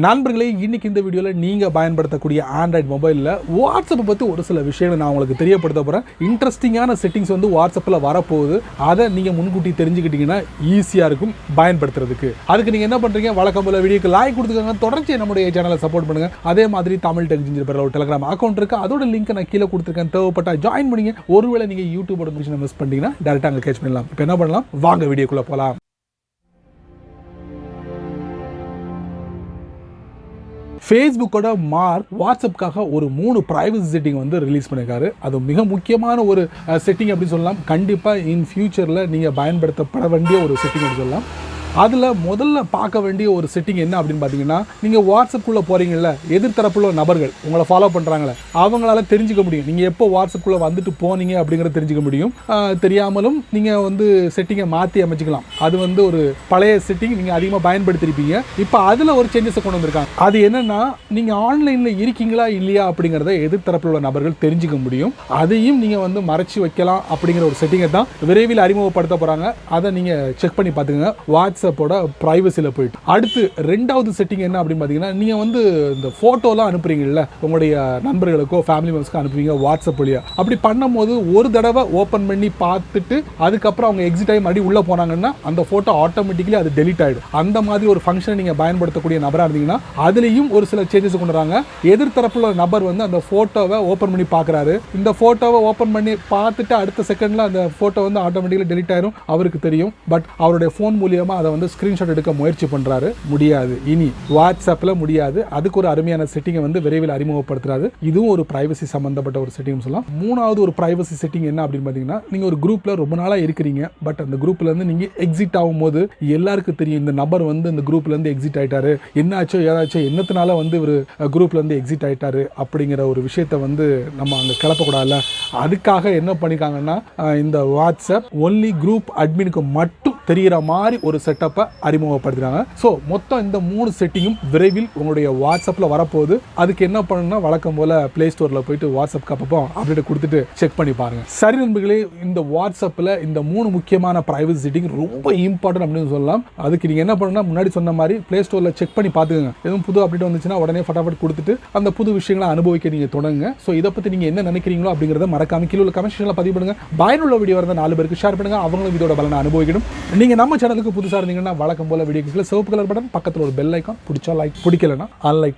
நண்பர்களே, இன்னைக்கு இந்த வீடியோவில் நீங்கள் பயன்படுத்தக்கூடிய ஆண்ட்ராய்டு மொபைலில் வாட்ஸ்அப்பை பற்றி ஒரு சில விஷயங்களை நான் உங்களுக்கு தெரியப்படுத்த போகிறேன். இன்ட்ரெஸ்டிங்கான செட்டிங்ஸ் வந்து வாட்ஸ்அப்பில் வரப்போகுது. அதை நீங்கள் முன்கூட்டி தெரிஞ்சுக்கிட்டீங்கன்னா ஈஸியாக இருக்கும் பயன்படுத்துறதுக்கு. அதுக்கு நீங்கள் என்ன பண்ணுறீங்க, வழக்கம் போல வீடியோக்கு லைக் கொடுத்துக்கோங்க, தொடர்ச்சி நம்முடைய சேனலை சப்போர்ட் பண்ணுங்கள். அதே மாதிரி தமிழ் டெக் ஜிஞ்சர் பேரில் ஒரு டெலிகிராம் அக்கௌண்ட் இருக்குது, அதோட லிங்க் நான் கீழே கொடுத்துருக்கேன். தேவைப்பட்டால் ஜாயின் பண்ணிங்க. ஒருவேளை நீங்கள் யூடியூபோட மிஷினை மிஸ் பண்ணிட்டீங்கன்னா டேரெக்டாக அங்கே கேட்ச் பண்ணலாம். இப்போ என்ன பண்ணலாம், வாங்க வீடியோக்குள்ளே போகலாம். ஃபேஸ்புக்கோட மார்க் வாட்ஸ்அப்புக்காக ஒரு 3 ப்ரைவசி செட்டிங் வந்து ரிலீஸ் பண்ணியிருக்காரு. அது மிக முக்கியமான ஒரு செட்டிங் அப்படின்னு சொல்லலாம். கண்டிப்பாக இன் ஃபியூச்சரில் நீங்கள் பயன்படுத்தப்பட வேண்டிய ஒரு செட்டிங் அப்படின்னு சொல்லலாம். அதில் முதல்ல பார்க்க வேண்டிய ஒரு செட்டிங் என்ன அப்படின்னு பார்த்தீங்கன்னா, நீங்கள் வாட்ஸ்அப்புக்குள்ளே போகிறீங்கள, எதிர்த்தரப்புள்ள நபர்கள் உங்களை ஃபாலோ பண்ணுறாங்களே, அவங்களால தெரிஞ்சுக்க முடியும் நீங்கள் எப்போ வாட்ஸ்அப்புக்குள்ளே வந்துட்டு போனீங்க அப்படிங்கிறத தெரிஞ்சுக்க முடியும். தெரியாமலும் நீங்கள் வந்து செட்டிங்கை மாற்றி அமைச்சிக்கலாம். அது வந்து ஒரு பழைய செட்டிங், நீங்கள் அதிகமாக பயன்படுத்தியிருப்பீங்க. இப்போ அதில் ஒரு சேஞ்சஸை கொண்டு வந்திருக்காங்க. அது என்னென்னா, நீங்கள் ஆன்லைனில் இருக்கீங்களா இல்லையா அப்படிங்கிறத எதிர்த்தரப்பில் உள்ள நபர்கள் தெரிஞ்சுக்க முடியும். அதையும் நீங்கள் வந்து மறைச்சி வைக்கலாம். அப்படிங்கிற ஒரு செட்டிங்கை தான் விரைவில் அறிமுகப்படுத்த போகிறாங்க. அதை நீங்கள் செக் பண்ணி பார்த்துக்கங்க வாட்ஸ்அப்போட பிரைவசியில் போயிட்டு. அடுத்து ரெண்டாவது செட்டிங் என்ன அப்படின்னு பார்த்தீங்கன்னா, நீங்கள் வந்து இந்த ஃபோட்டோலாம் அனுப்புறீங்கல்ல, உங்களுடைய நண்பர்களுக்கோ ஃபேமிலி மெம்பர்ஸ்க்கோ அனுப்புவீங்க வாட்ஸ்அப் வழியா. அப்படி பண்ணும்போது ஒரு தடவை ஓப்பன் பண்ணி பார்த்துட்டு அதுக்கப்புறம் அவங்க எக்ஸிட் ஆகி மறுபடியும் உள்ளே போனாங்கன்னா அந்த ஃபோட்டோ ஆட்டோமேட்டிக்கலி அது டெலிட் ஆகிடும். அந்த மாதிரி ஒரு ஃபங்க்ஷனை நீங்கள் பயன்படுத்தக்கூடிய நபராக இருந்தீங்கன்னா அதுலேயும் ஒரு சில சேஞ்சஸ் கொண்டு வராங்க. எதிர்த்தரப்புள்ள நபர் வந்து அந்த ஃபோட்டோவை ஓப்பன் பண்ணி பார்க்குறாரு. இந்த ஃபோட்டோவை ஓப்பன் பண்ணி பார்த்துட்டு அடுத்த செகண்டில் அந்த ஃபோட்டோ வந்து ஆட்டோமேட்டிக்கலி டெலிட் ஆயிரும். அவருக்கு தெரியும். பட் அவருடைய ஃபோன் மூலியமாக அதை வந்து ஸ்கிரீன்ஷாட் எடுக்க முயற்சி பண்றாரு. முடியாது, இனி வாட்ஸ்அப்ல முடியாது. அதுக்கு ஒரு அருமையான செட்டிங்கை வந்து விரைவில் அறிமுகப்படுத்துறாரு. இதுவும் ஒரு பிரைவசி சம்பந்தப்பட்ட ஒரு செட்டிங் சொல்லலாம். மூணாவது ஒரு பிரைவசி செட்டிங் என்ன அப்படின்னு பார்த்தீங்கன்னா, நீங்க ஒரு குரூப்ல ரொம்ப நாளா இருக்கிறீங்க. பட் அந்த குரூப்ல இருந்து நீங்க எக்ஸிட் ஆகும்போது எல்லாருக்கும் தெரியும் இந்த நபர் வந்து இந்த குரூப்ல இருந்து எக்ஸிட் ஆயிட்டாரு, என்னாச்சோ ஏதாச்சோ என்னத்தினால வந்து ஒரு குரூப்ல இருந்து எக்ஸிட் ஆயிட்டாரு அப்படிங்கிற ஒரு விஷயத்தை வந்து நம்ம அங்கே கிளப்பக்கூடாதுல்ல. அதுக்காக என்ன பண்ணிருக்காங்கன்னா, இந்த வாட்ஸ்அப் ஒன்லி குரூப் அட்மினுக்கு மட்டும் தெரிகிற மாதிரி ஒரு செட்டப்பை அறிமுகப்படுத்துறாங்க. ஸோ மொத்தம் இந்த 3 செட்டிங்கும் விரைவில் உங்களுடைய வாட்ஸ்அப்பில் வரப்போகுது. அதுக்கு என்ன பண்ணணும்னா, வழக்கம் போல் ப்ளே ஸ்டோரில் போயிட்டு வாட்ஸ்அப் அப்பப்போ அப்டேட் கொடுத்துட்டு செக் பண்ணி பாருங்க. சரி நண்பர்களே, இந்த வாட்ஸ்அப்பில் இந்த 3 முக்கியமான பிரைவசி செட்டிங் ரொம்ப இம்பார்ட்டன்ட் அப்படின்னு சொல்லலாம். அதுக்கு நீங்கள் என்ன பண்ணணும்னா, முன்னாடி சொன்ன மாதிரி ப்ளே ஸ்டோரில் செக் பண்ணி பார்த்துக்கோங்க. எதுவும் புது அப்டேட் வந்துச்சுன்னா உடனே ஃபட்டாஃபட் கொடுத்துட்டு அந்த புது விஷயங்களை அனுபவிக்க நீங்கள் தொடங்குங்க. ஸோ இதை பற்றி நீங்கள் என்ன நினைக்கிறீங்களோ அப்படிங்கிறத மறக்காம கீழே உள்ள கமெண்ட் செக்ஷனில் பதிவு பண்ணுங்க. பயனுள்ள வீடியோ இருந்தால் 4 பேருக்கு ஷேர் பண்ணுங்க. அவங்களும் இதோட பலனை அனுபவிக்கணும். நீங்கள் நம்ம சேனலுக்கு புதுசாக இருந்தீங்கன்னா வழக்கம் போல வீடியோக்கு சிவப்பு கலர் பட்டன், பக்கத்தில் ஒரு பெல் ஐக்கான், பிடிச்சா லைக், பிடிக்கலன்னா அன்லைக்.